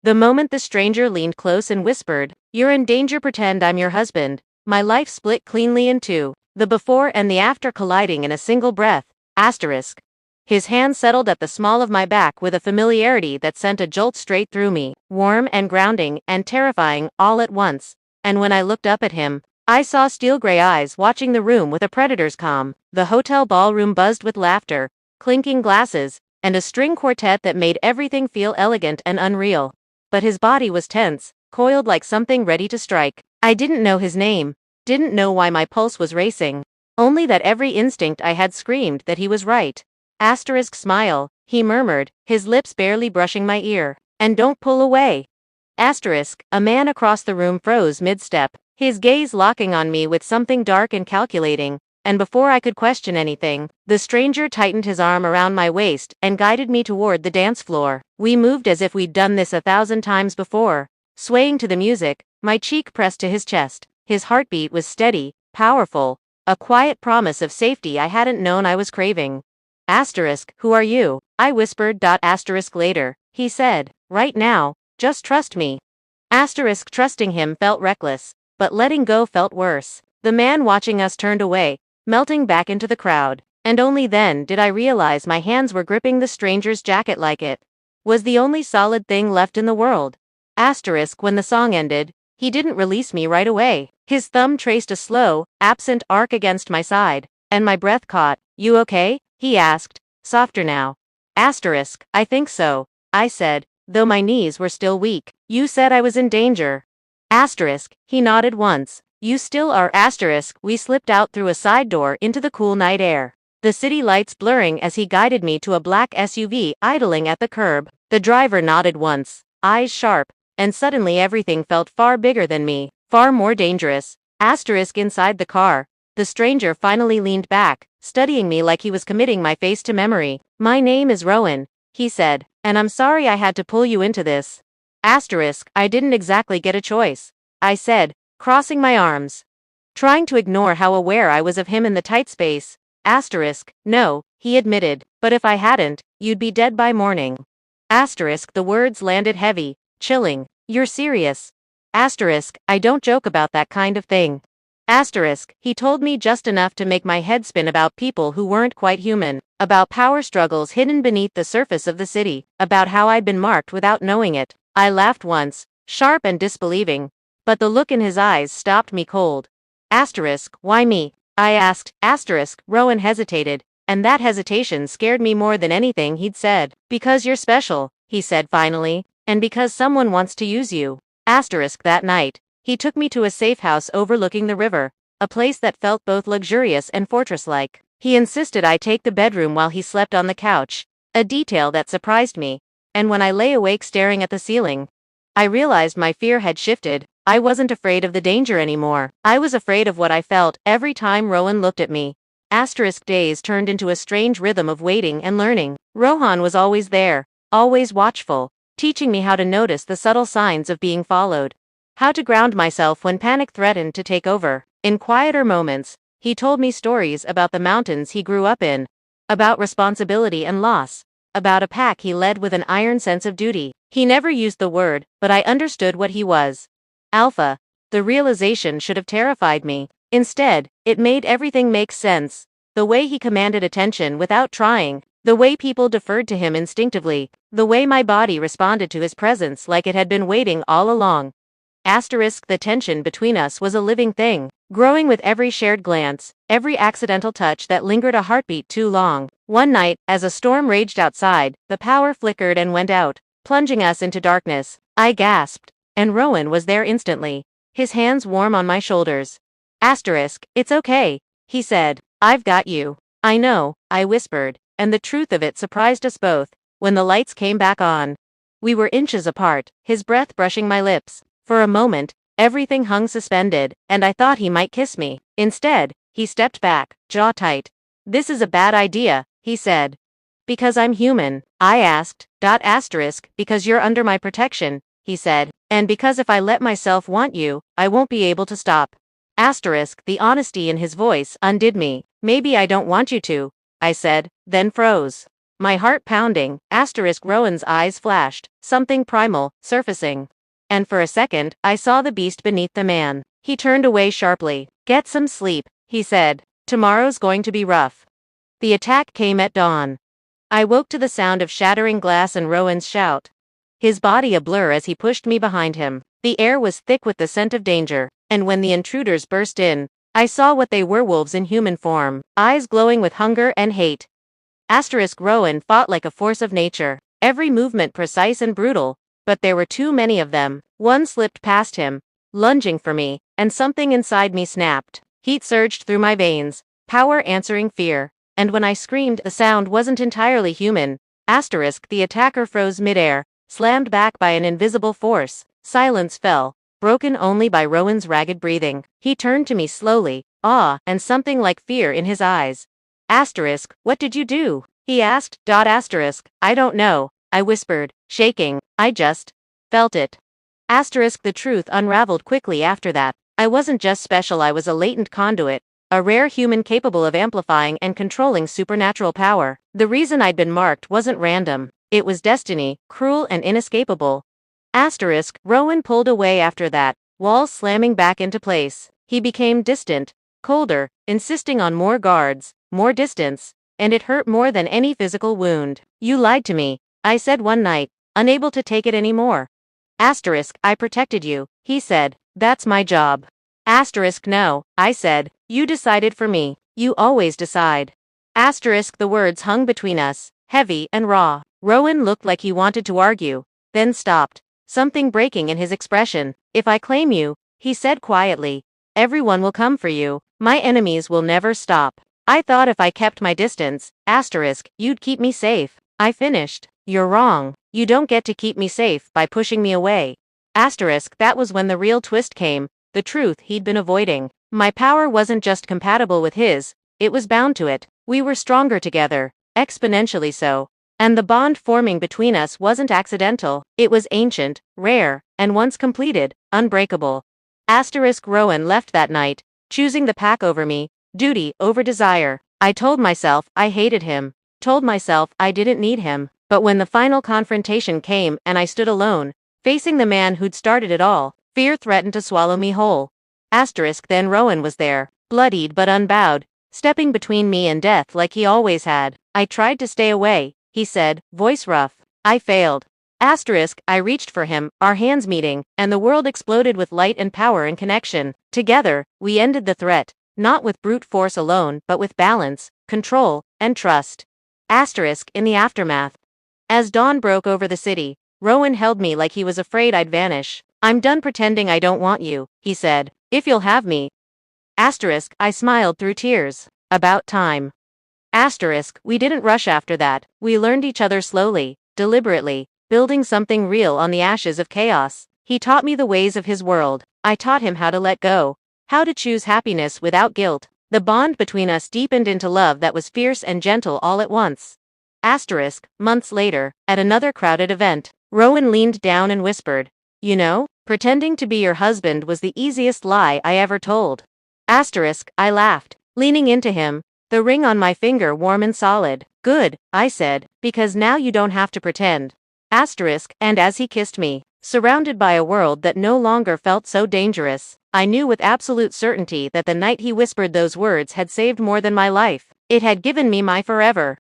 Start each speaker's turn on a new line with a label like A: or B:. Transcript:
A: The moment the stranger leaned close and whispered, "You're in danger, pretend I'm your husband," my life split cleanly in two, the before and the after colliding in a single breath. Asterisk. His hand settled at the small of my back with a familiarity that sent a jolt straight through me, warm and grounding and terrifying all at once. And when I looked up at him, I saw steel gray eyes watching the room with a predator's calm. The hotel ballroom buzzed with laughter, clinking glasses, and a string quartet that made everything feel elegant and unreal. But his body was tense, coiled like something ready to strike. I didn't know his name, didn't know why my pulse was racing. Only that every instinct I had screamed that he was right. Asterisk smile, he murmured, his lips barely brushing my ear. And don't pull away. Asterisk, a man across the room froze mid-step, his gaze locking on me with something dark and calculating, and before I could question anything, the stranger tightened his arm around my waist and guided me toward the dance floor. We moved as if we'd done this 1,000 times before, swaying to the music, my cheek pressed to his chest. His heartbeat was steady, powerful, a quiet promise of safety I hadn't known I was craving. Asterisk, who are you? I whispered. Asterisk later, he said, right now, just trust me. Asterisk trusting him felt reckless, but letting go felt worse. The man watching us turned away, melting back into the crowd, and only then did I realize my hands were gripping the stranger's jacket like it was the only solid thing left in the world. Asterisk when the song ended, he didn't release me right away. His thumb traced a slow, absent arc against my side, and my breath caught. You okay? He asked, softer now. Asterisk, I think so, I said, though my knees were still weak. You said I was in danger. Asterisk, he nodded once. You still are. Asterisk, we slipped out through a side door into the cool night air, the city lights blurring as he guided me to a black SUV idling at the curb. The driver nodded once, eyes sharp, and suddenly everything felt far bigger than me, far more dangerous. Asterisk inside the car, the stranger finally leaned back, studying me like he was committing my face to memory. My name is Rowan, he said, and I'm sorry I had to pull you into this. Asterisk, I didn't exactly get a choice, I said, crossing my arms, trying to ignore how aware I was of him in the tight space. Asterisk, no, he admitted, but if I hadn't, you'd be dead by morning. Asterisk, the words landed heavy, chilling. You're serious? Asterisk, I don't joke about that kind of thing. Asterisk, he told me just enough to make my head spin about people who weren't quite human, about power struggles hidden beneath the surface of the city, about how I'd been marked without knowing it. I laughed once, sharp and disbelieving, but the look in his eyes stopped me cold. Asterisk, why me? I asked. Asterisk, Rowan hesitated, and that hesitation scared me more than anything he'd said. Because you're special, he said finally, and because someone wants to use you. Asterisk, that night, he took me to a safe house overlooking the river, a place that felt both luxurious and fortress-like. He insisted I take the bedroom while he slept on the couch, a detail that surprised me, and when I lay awake staring at the ceiling, I realized my fear had shifted. I wasn't afraid of the danger anymore. I was afraid of what I felt every time Rowan looked at me. Asterisk days turned into a strange rhythm of waiting and learning. Rohan was always there, always watchful, teaching me how to notice the subtle signs of being followed, how to ground myself when panic threatened to take over. In quieter moments, he told me stories about the mountains he grew up in, about responsibility and loss, about a pack he led with an iron sense of duty. He never used the word, but I understood what he was. Alpha. The realization should have terrified me. Instead, it made everything make sense. The way he commanded attention without trying, the way people deferred to him instinctively, the way my body responded to his presence like it had been waiting all along. Asterisk, the tension between us was a living thing, growing with every shared glance, every accidental touch that lingered a heartbeat too long. One night, as a storm raged outside, the power flickered and went out, plunging us into darkness. I gasped, and Rowan was there instantly, his hands warm on my shoulders. Asterisk, it's okay, he said. I've got you. I know, I whispered, and the truth of it surprised us both. When the lights came back on, we were inches apart, his breath brushing my lips. For a moment, everything hung suspended, and I thought he might kiss me. Instead, he stepped back, jaw tight. This is a bad idea, he said. Because I'm human, I asked. Asterisk, because you're under my protection, he said, and because if I let myself want you, I won't be able to stop. Asterisk, the honesty in his voice undid me. Maybe I don't want you to, I said, then froze. My heart pounding. Rowan's eyes flashed, something primal, surfacing. And for a second, I saw the beast beneath the man. He turned away sharply. Get some sleep, he said. Tomorrow's going to be rough. The attack came at dawn. I woke to the sound of shattering glass and Rowan's shout. His body a blur as he pushed me behind him. The air was thick with the scent of danger, and when the intruders burst in, I saw what they were: wolves in human form, eyes glowing with hunger and hate. Rowan fought like a force of nature, every movement precise and brutal, but there were too many of them. One slipped past him, lunging for me, and something inside me snapped. Heat surged through my veins, power answering fear, and when I screamed, the sound wasn't entirely human. The attacker froze midair, slammed back by an invisible force. Silence fell, broken only by Rowan's ragged breathing. He turned to me slowly, awe and something like fear in his eyes. What did you do? He asked. I don't know, I whispered, shaking. I just felt it. The truth unraveled quickly after that. I wasn't just special, I was a latent conduit, a rare human capable of amplifying and controlling supernatural power. The reason I'd been marked wasn't random. It was destiny, cruel and inescapable. Rowan pulled away after that, walls slamming back into place. He became distant, colder, insisting on more guards, more distance, and it hurt more than any physical wound. You lied to me, I said one night, unable to take it anymore. I protected you, he said. That's my job. No, I said. You decided for me. You always decide. The words hung between us, heavy and raw. Rowan looked like he wanted to argue, then stopped, something breaking in his expression. If I claim you, he said quietly, everyone will come for you. My enemies will never stop. I thought if I kept my distance, you'd keep me safe. I finished. You're wrong. You don't get to keep me safe by pushing me away. That was when the real twist came, the truth he'd been avoiding. My power wasn't just compatible with his, it was bound to it. We were stronger together, exponentially so. And the bond forming between us wasn't accidental, it was ancient, rare, and once completed, unbreakable. Rowan left that night, choosing the pack over me, duty over desire. I told myself I hated him, told myself I didn't need him, but when the final confrontation came and I stood alone, facing the man who'd started it all, fear threatened to swallow me whole. Then Rowan was there, bloodied but unbowed, stepping between me and death like he always had. I tried to stay away, he said, voice rough. I failed. I reached for him, our hands meeting, and the world exploded with light and power and connection. Together, we ended the threat, not with brute force alone, but with balance, control, and trust. In the aftermath. As dawn broke over the city, Rowan held me like he was afraid I'd vanish. I'm done pretending I don't want you, he said. If you'll have me. I smiled through tears. About time. We didn't rush after that. We learned each other slowly, deliberately, building something real on the ashes of chaos. He taught me the ways of his world. I taught him how to let go, how to choose happiness without guilt. The bond between us deepened into love that was fierce and gentle all at once. Months later, at another crowded event, Rowan leaned down and whispered, you know, pretending to be your husband was the easiest lie I ever told. I laughed, leaning into him, the ring on my finger warm and solid. Good, I said, because now you don't have to pretend. And as he kissed me, surrounded by a world that no longer felt so dangerous, I knew with absolute certainty that the night he whispered those words had saved more than my life. It had given me my forever.